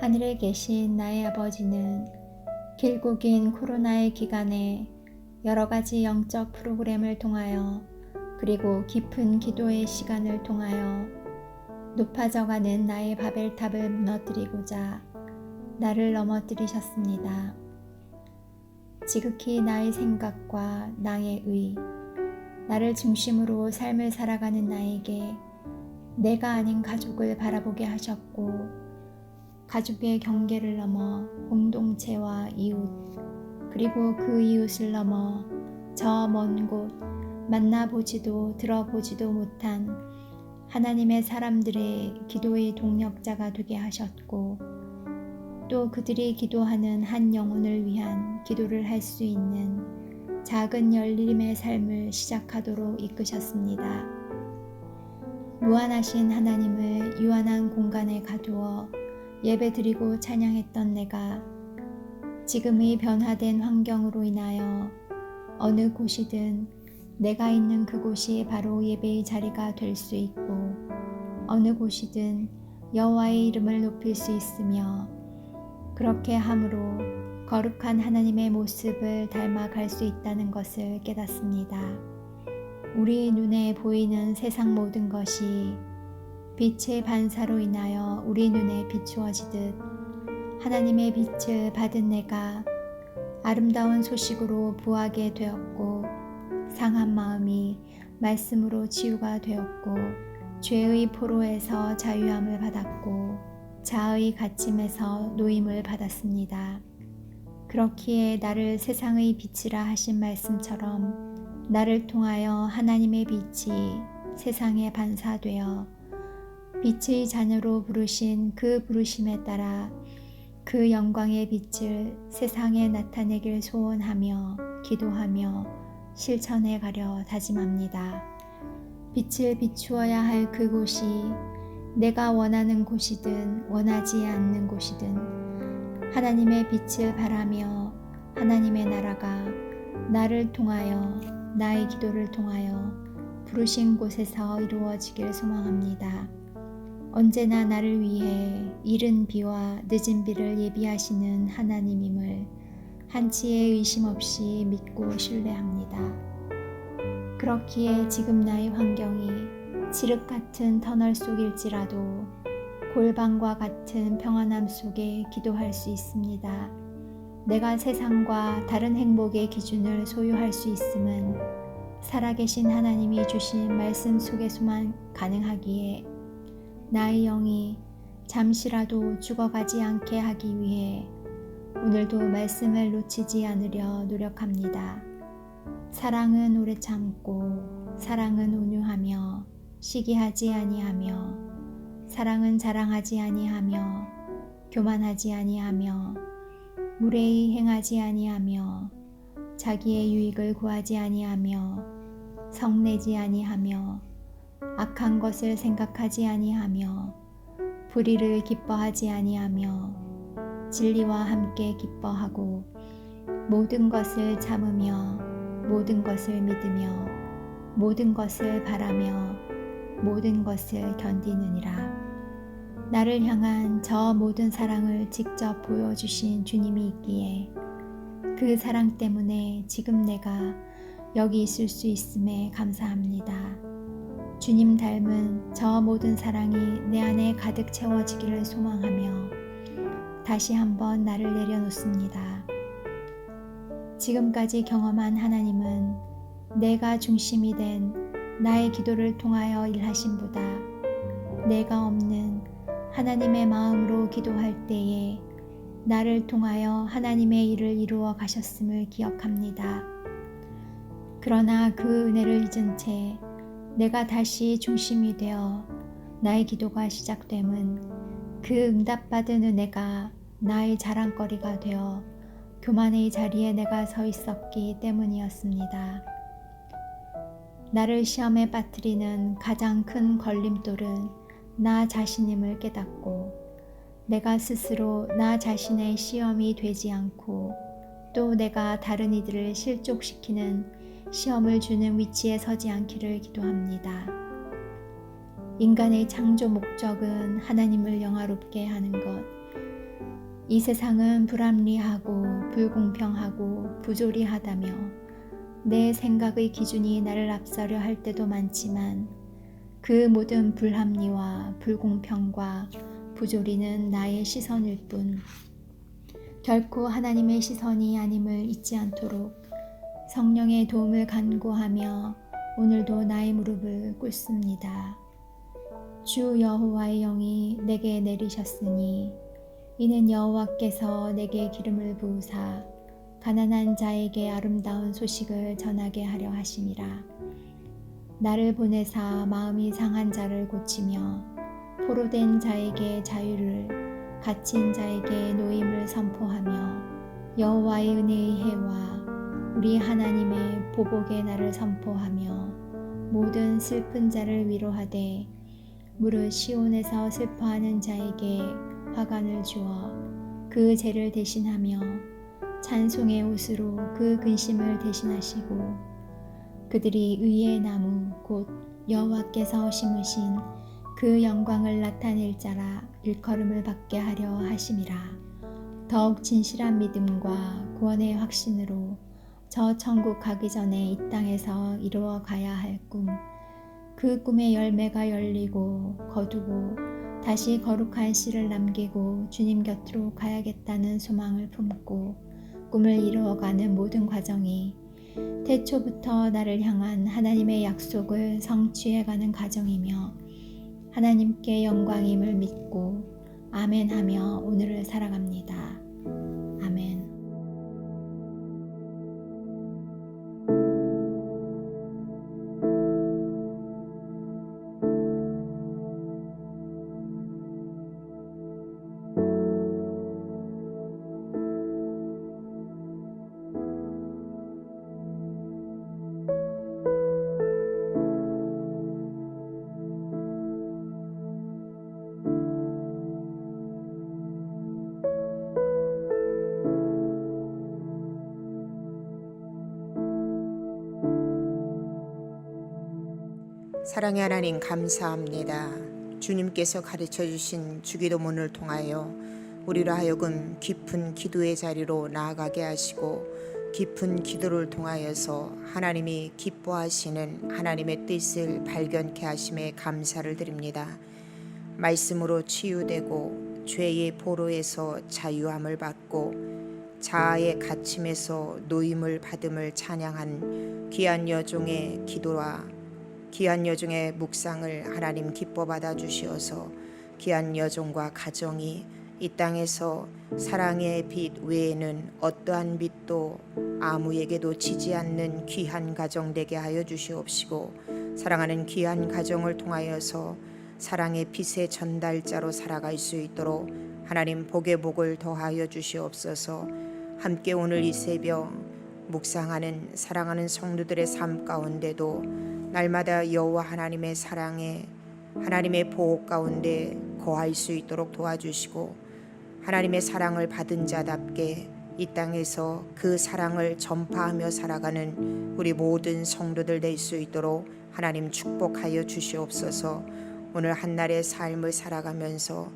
하늘에 계신 나의 아버지는 길고 긴 코로나의 기간에 여러 가지 영적 프로그램을 통하여 그리고 깊은 기도의 시간을 통하여 높아져가는 나의 바벨탑을 무너뜨리고자 나를 넘어뜨리셨습니다. 지극히 나의 생각과 나의 의, 나를 중심으로 삶을 살아가는 나에게 내가 아닌 가족을 바라보게 하셨고, 가족의 경계를 넘어 공동체와 이웃, 그리고 그 이웃을 넘어 저 먼 곳 만나보지도 들어보지도 못한 하나님의 사람들의 기도의 동력자가 되게 하셨고, 또 그들이 기도하는 한 영혼을 위한 기도를 할 수 있는 작은 열림의 삶을 시작하도록 이끄셨습니다. 무한하신 하나님을 유한한 공간에 가두어 예배드리고 찬양했던 내가 지금의 변화된 환경으로 인하여 어느 곳이든 내가 있는 그곳이 바로 예배의 자리가 될 수 있고, 어느 곳이든 여호와의 이름을 높일 수 있으며, 그렇게 함으로 거룩한 하나님의 모습을 닮아갈 수 있다는 것을 깨닫습니다. 우리 눈에 보이는 세상 모든 것이 빛의 반사로 인하여 우리 눈에 비추어지듯 하나님의 빛을 받은 내가 아름다운 소식으로 부하게 되었고, 상한 마음이 말씀으로 치유가 되었고, 죄의 포로에서 자유함을 받았고, 자의 갇힘에서 노임을 받았습니다. 그렇기에 나를 세상의 빛이라 하신 말씀처럼 나를 통하여 하나님의 빛이 세상에 반사되어 빛의 자녀로 부르신 그 부르심에 따라 그 영광의 빛을 세상에 나타내길 소원하며 기도하며 실천해 가려 다짐합니다. 빛을 비추어야 할 그곳이 내가 원하는 곳이든 원하지 않는 곳이든 하나님의 빛을 바라며 하나님의 나라가 나를 통하여 나의 기도를 통하여 부르신 곳에서 이루어지길 소망합니다. 언제나 나를 위해 이른 비와 늦은 비를 예비하시는 하나님임을 한치의 의심 없이 믿고 신뢰합니다. 그렇기에 지금 나의 환경이 칠흑 같은 터널 속일지라도 골방과 같은 평안함 속에 기도할 수 있습니다. 내가 세상과 다른 행복의 기준을 소유할 수 있음은 살아계신 하나님이 주신 말씀 속에서만 가능하기에 나의 영이 잠시라도 죽어가지 않게 하기 위해 오늘도 말씀을 놓치지 않으려 노력합니다. 사랑은 오래 참고, 사랑은 온유하며 시기하지 아니하며, 사랑은 자랑하지 아니하며 교만하지 아니하며 무례히 행하지 아니하며 자기의 유익을 구하지 아니하며 성내지 아니하며 악한 것을 생각하지 아니하며 불의를 기뻐하지 아니하며 진리와 함께 기뻐하고 모든 것을 참으며 모든 것을 믿으며 모든 것을 바라며 모든 것을 견디느니라. 나를 향한 저 모든 사랑을 직접 보여주신 주님이 있기에 그 사랑 때문에 지금 내가 여기 있을 수 있음에 감사합니다. 주님 닮은 저 모든 사랑이 내 안에 가득 채워지기를 소망하며 다시 한번 나를 내려놓습니다. 지금까지 경험한 하나님은 내가 중심이 된 나의 기도를 통하여 일하심보다 내가 없는 하나님의 마음으로 기도할 때에 나를 통하여 하나님의 일을 이루어 가셨음을 기억합니다. 그러나 그 은혜를 잊은 채 내가 다시 중심이 되어 나의 기도가 시작됨은 그 응답받은 은혜가 나의 자랑거리가 되어 교만의 자리에 내가 서 있었기 때문이었습니다. 나를 시험에 빠뜨리는 가장 큰 걸림돌은 나 자신임을 깨닫고 내가 스스로 나 자신의 시험이 되지 않고 또 내가 다른 이들을 실족시키는 시험을 주는 위치에 서지 않기를 기도합니다. 인간의 창조 목적은 하나님을 영화롭게 하는 것, 이 세상은 불합리하고 불공평하고 부조리하다며 내 생각의 기준이 나를 앞서려 할 때도 많지만 그 모든 불합리와 불공평과 부조리는 나의 시선일 뿐 결코 하나님의 시선이 아님을 잊지 않도록 성령의 도움을 간구하며 오늘도 나의 무릎을 꿇습니다. 주 여호와의 영이 내게 내리셨으니 이는 여호와께서 내게 기름을 부으사 가난한 자에게 아름다운 소식을 전하게 하려 하심이라. 나를 보내사 마음이 상한 자를 고치며 포로된 자에게 자유를 갇힌 자에게 노임을 선포하며 여호와의 은혜의 해와 우리 하나님의 보복의 날을 선포하며 모든 슬픈 자를 위로하되 무릇 시온에서 슬퍼하는 자에게 화관을 주어 그 죄를 대신하며 찬송의 옷으로 그 근심을 대신하시고 그들이 의의 나무 곧 여호와께서 심으신 그 영광을 나타낼 자라 일컬음을 받게 하려 하심이라. 더욱 진실한 믿음과 구원의 확신으로 저 천국 가기 전에 이 땅에서 이루어 가야 할 꿈, 그 꿈의 열매가 열리고 거두고 다시 거룩한 씨를 남기고 주님 곁으로 가야겠다는 소망을 품고 꿈을 이루어가는 모든 과정이 태초부터 나를 향한 하나님의 약속을 성취해가는 과정이며 하나님께 영광임을 믿고 아멘하며 오늘을 살아갑니다. 아멘. 사랑의 하나님 감사합니다. 주님께서 가르쳐 주신 주기도문을 통하여 우리로 하여금 깊은 기도의 자리로 나아가게 하시고 깊은 기도를 통하여서 하나님이 기뻐하시는 하나님의 뜻을 발견케 하심에 감사를 드립니다. 말씀으로 치유되고 죄의 보로에서 자유함을 받고 자아의 갇힘에서 노임을 받음을 찬양한 귀한 여종의 기도와 귀한 여종의 묵상을 하나님 기뻐 받아 주시어서 귀한 여종과 가정이 이 땅에서 사랑의 빛 외에는 어떠한 빛도 아무에게도 지지 않는 귀한 가정 되게 하여 주시옵시고 사랑하는 귀한 가정을 통하여서 사랑의 빛의 전달자로 살아갈 수 있도록 하나님 복의 복을 더하여 주시옵소서. 함께 오늘 이 새벽 묵상하는 사랑하는 성도들의 삶 가운데도 날마다 여호와 하나님의 사랑에 하나님의 보호 가운데 거할 수 있도록 도와주시고 하나님의 사랑을 받은 자답게 이 땅에서 그 사랑을 전파하며 살아가는 우리 모든 성도들 될 수 있도록 하나님 축복하여 주시옵소서. 오늘 한날의 삶을 살아가면서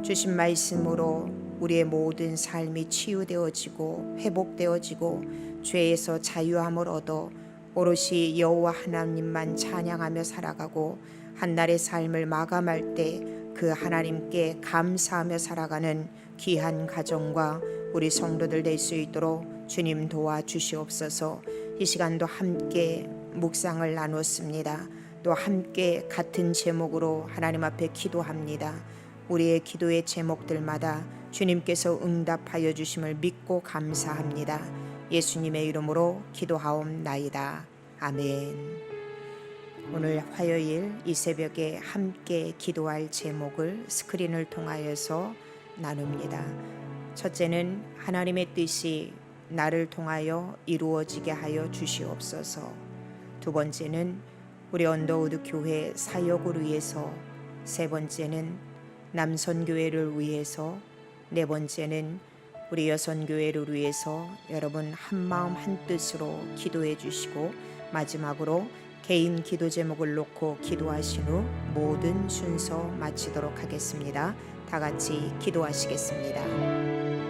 주신 말씀으로 우리의 모든 삶이 치유되어지고 회복되어지고 죄에서 자유함을 얻어 오롯이 여호와 하나님만 찬양하며 살아가고 한날의 삶을 마감할 때 그 하나님께 감사하며 살아가는 귀한 가정과 우리 성도들 될 수 있도록 주님 도와주시옵소서. 이 시간도 함께 묵상을 나눴습니다. 또 함께 같은 제목으로 하나님 앞에 기도합니다. 우리의 기도의 제목들마다 주님께서 응답하여 주심을 믿고 감사합니다. 예수님의 이름으로 기도하옵나이다. 아멘. 오늘 화요일 이 새벽에 함께 기도할 제목을 스크린을 통하여서 나눕니다. 첫째는 하나님의 뜻이 나를 통하여 이루어지게 하여 주시옵소서. 두 번째는 우리 언더우드 교회 사역을 위해서, 세 번째는 남선교회를 위해서, 네 번째는 우리 여선교회를 위해서 여러분 한마음 한뜻으로 기도해 주시고 마지막으로 개인 기도 제목을 놓고 기도하신 후 모든 순서 마치도록 하겠습니다. 다 같이 기도하시겠습니다.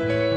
주옵소서.